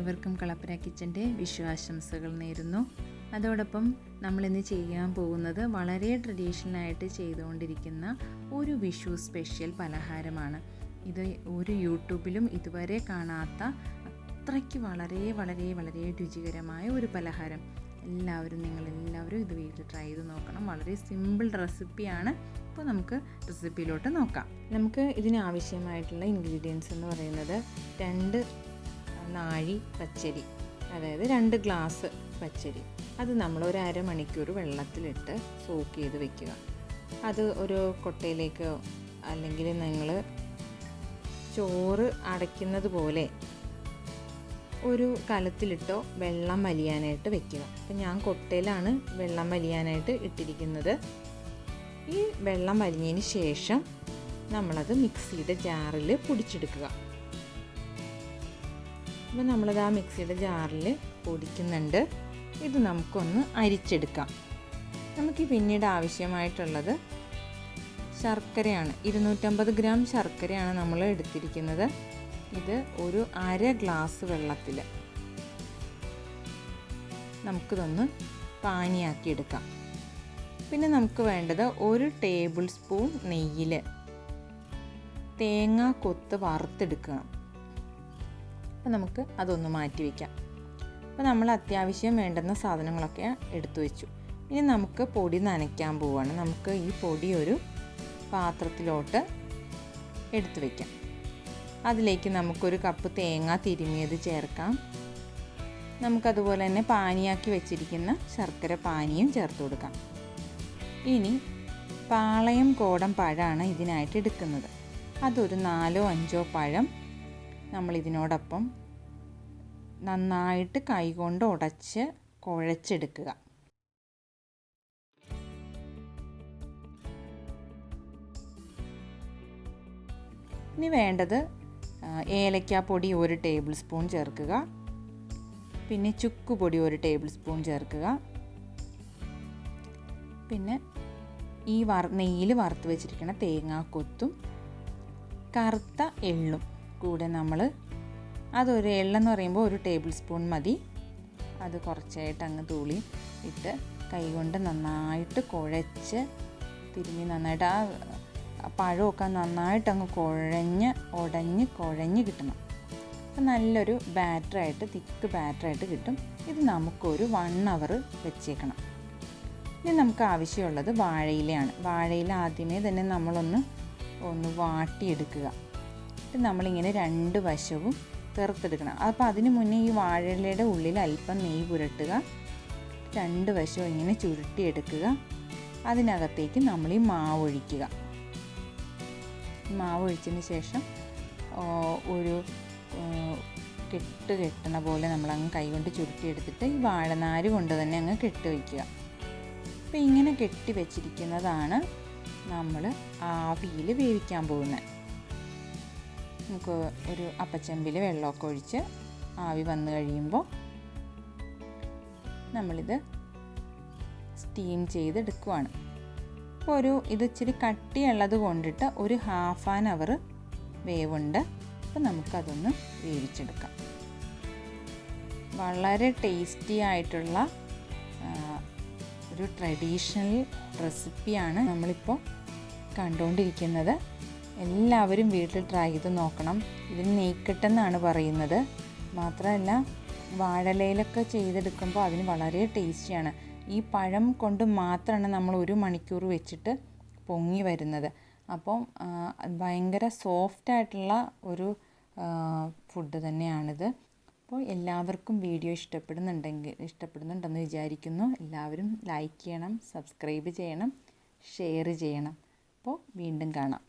ഏവർക്കും കളപ്പുര കിച്ചൻ്റെ വിഷു ആശംസകൾ നേരുന്നു. അതോടൊപ്പം നമ്മളിന്ന് ചെയ്യാൻ പോകുന്നത് വളരെ ട്രഡീഷണലായിട്ട് ചെയ്തുകൊണ്ടിരിക്കുന്ന ഒരു വിഷു സ്പെഷ്യൽ പലഹാരമാണ്. ഇത് ഒരു യൂട്യൂബിലും ഇതുവരെ കാണാത്ത അത്രയ്ക്ക് വളരെ വളരെ വളരെ രുചികരമായ ഒരു പലഹാരം. നിങ്ങളെല്ലാവരും ഇത് വീട്ടിൽ ട്രൈ ചെയ്ത് നോക്കണം. വളരെ സിമ്പിൾ റെസിപ്പിയാണ്. അപ്പോൾ നമുക്ക് റെസിപ്പിയിലോട്ട് നോക്കാം. നമുക്ക് ഇതിനാവശ്യമായിട്ടുള്ള ഇൻഗ്രീഡിയൻസ് എന്ന് പറയുന്നത് 2 നാഴി പച്ചരി, അതായത് 2 ഗ്ലാസ് പച്ചരി. അത് നമ്മൾ ഒരു അരമണിക്കൂർ വെള്ളത്തിലിട്ട് സോക്ക് ചെയ്ത് വെക്കുക. അത് ഒരു കൊട്ടയിലേക്കോ അല്ലെങ്കിൽ നിങ്ങൾ ചോറ് അടയ്ക്കുന്നത് പോലെ ഒരു കലത്തിലിട്ടോ വെള്ളം വലിയാനായിട്ട് വെക്കുക. അപ്പം ഞാൻ കൊട്ടയിലാണ് വെള്ളം വലിയാനായിട്ട് ഇട്ടിരിക്കുന്നത്. ഈ വെള്ളം വലിഞ്ഞതിന് ശേഷം നമ്മളത് മിക്സിയുടെ ജാറിൽ പൊടിച്ചെടുക്കുക. അപ്പോൾ നമ്മളത് ആ മിക്സിയുടെ ജാറിൽ പൊടിക്കുന്നുണ്ട്. ഇത് നമുക്കൊന്ന് അരിച്ചെടുക്കാം. നമുക്ക് പിന്നീട് ആവശ്യമായിട്ടുള്ളത് ശർക്കരയാണ്. 250 ഗ്രാം ശർക്കരയാണ് നമ്മൾ എടുത്തിരിക്കുന്നത്. ഇത് ഒരു അര ഗ്ലാസ് വെള്ളത്തിൽ നമുക്കിതൊന്ന് പാനിയാക്കി എടുക്കാം. പിന്നെ നമുക്ക് വേണ്ടത് 1 ടേബിൾ സ്പൂൺ നെയ്യിൽ തേങ്ങ കൊത്ത് വറുത്തെടുക്കണം. അപ്പോൾ നമുക്ക് അതൊന്ന് മാറ്റി വയ്ക്കാം. അപ്പോൾ നമ്മൾ അത്യാവശ്യം വേണ്ടുന്ന സാധനങ്ങളൊക്കെ എടുത്തു വെച്ചു. ഇനി നമുക്ക് പൊടി നനയ്ക്കാൻ പോവുകയാണ്. നമുക്ക് ഈ പൊടി ഒരു പാത്രത്തിലോട്ട് എടുത്തു വയ്ക്കാം. അതിലേക്ക് നമുക്കൊരു കപ്പ് തേങ്ങ തിരുമിയത് ചേർക്കാം. നമുക്കതുപോലെ തന്നെ പാനിയാക്കി വെച്ചിരിക്കുന്ന ശർക്കര പാനിയും ചേർത്ത് കൊടുക്കാം. ഇനി പാളയംകോടൻ പഴമാണ് ഇതിനായിട്ട് എടുക്കുന്നത്. അതൊരു 4-5 പഴം നമ്മളിതിനോടൊപ്പം നന്നായിട്ട് കൈകൊണ്ട് ഉടച്ച് കുഴച്ചെടുക്കുക. ഇനി വേണ്ടത് ഏലക്കാപ്പൊടി 1 ടേബിൾ സ്പൂൺ ചേർക്കുക. പിന്നെ ചുക്കുപൊടി 1 ടേബിൾ സ്പൂൺ ചേർക്കുക. പിന്നെ ഈ നെയ്യിൽ വറുത്ത് വെച്ചിരിക്കുന്ന തേങ്ങാക്കൊത്തും കറുത്ത എള്ളും കൂടെ നമ്മൾ അതൊരു എള്ളെന്ന് പറയുമ്പോൾ 1 ടേബിൾ സ്പൂൺ മതി. അത് കുറച്ചായിട്ട് അങ്ങ് തൂളി ഇട്ട് കൈകൊണ്ട് നന്നായിട്ട് കുഴച്ച് തിരുമ്മി നന്നായിട്ട് ആ പഴമൊക്കെ നന്നായിട്ട് അങ്ങ് കുഴഞ്ഞ് കിട്ടണം. അപ്പം നല്ലൊരു ബാറ്ററായിട്ട് തിക്ക് ബാറ്ററായിട്ട് കിട്ടും. ഇത് നമുക്കൊരു 1 അവർ വെച്ചേക്കണം. ഇനി നമുക്ക് ആവശ്യമുള്ളത് വാഴയിലയാണ്. വാഴയില ആദ്യമേ തന്നെ നമ്മളൊന്ന് വാട്ടിയെടുക്കുക. എന്നിട്ട് നമ്മളിങ്ങനെ 2 വശവും തെറുത്തെടുക്കണം. അപ്പോൾ അതിന് മുന്നേ ഈ വാഴയിലയുടെ ഉള്ളിൽ അല്പം നെയ്യ് പുരട്ടുക. 2 വശവും ഇങ്ങനെ ചുരുട്ടിയെടുക്കുക. അതിനകത്തേക്ക് നമ്മൾ ഈ മാവ് ഒഴിക്കുക. മാവ് ഒഴിച്ചതിന് ശേഷം ഒരു കെട്ടണ പോലെ നമ്മളങ്ങ് കൈകൊണ്ട് ചുരുട്ടിയെടുത്തിട്ട് ഈ വാഴനാര് കൊണ്ട് തന്നെ അങ്ങ് കെട്ടി വയ്ക്കുക. അപ്പോൾ ഇങ്ങനെ കെട്ടി വെച്ചിരിക്കുന്നതാണ് നമ്മൾ ആവിയിൽ വേവിക്കാൻ പോകുന്നത്. നമുക്ക് ഒരു അപ്പച്ചമ്പിൽ വെള്ളമൊക്കെ ഒഴിച്ച് ആവി വന്നു കഴിയുമ്പോൾ നമ്മളിത് സ്റ്റീം ചെയ്തെടുക്കുവാണ്. അപ്പോൾ ഇത് ഇച്ചിരി കട്ടിയുള്ളത് കൊണ്ടിട്ട് ഒരു 1/2 അവർ വേവുണ്ട്. അപ്പോൾ നമുക്കതൊന്ന് വേവിച്ചെടുക്കാം. വളരെ ടേസ്റ്റി ആയിട്ടുള്ള ഒരു ട്രഡീഷണൽ റെസിപ്പിയാണ് നമ്മളിപ്പോൾ കണ്ടുകൊണ്ടിരിക്കുന്നത്. എല്ലാവരും വീട്ടിൽ ട്രൈ ചെയ്ത് നോക്കണം. ഇതിന് നെയ്ക്കെട്ടെന്നാണ് പറയുന്നത്. മാത്രമല്ല വാഴയിലയിലൊക്കെ ചെയ്തെടുക്കുമ്പോൾ അതിന് വളരെ ടേസ്റ്റിയാണ്. ഈ പഴം കൊണ്ട് മാത്രമാണ് നമ്മൾ 1 മണിക്കൂർ വെച്ചിട്ട് പൊങ്ങി വരുന്നത്. അപ്പം ഭയങ്കര സോഫ്റ്റായിട്ടുള്ള ഒരു ഫുഡ് തന്നെയാണിത്. അപ്പോൾ എല്ലാവർക്കും വീഡിയോ ഇഷ്ടപ്പെടുന്നുണ്ടെന്ന് വിചാരിക്കുന്നു. എല്ലാവരും ലൈക്ക് ചെയ്യണം, സബ്സ്ക്രൈബ് ചെയ്യണം, ഷെയർ ചെയ്യണം. അപ്പോൾ വീണ്ടും കാണാം.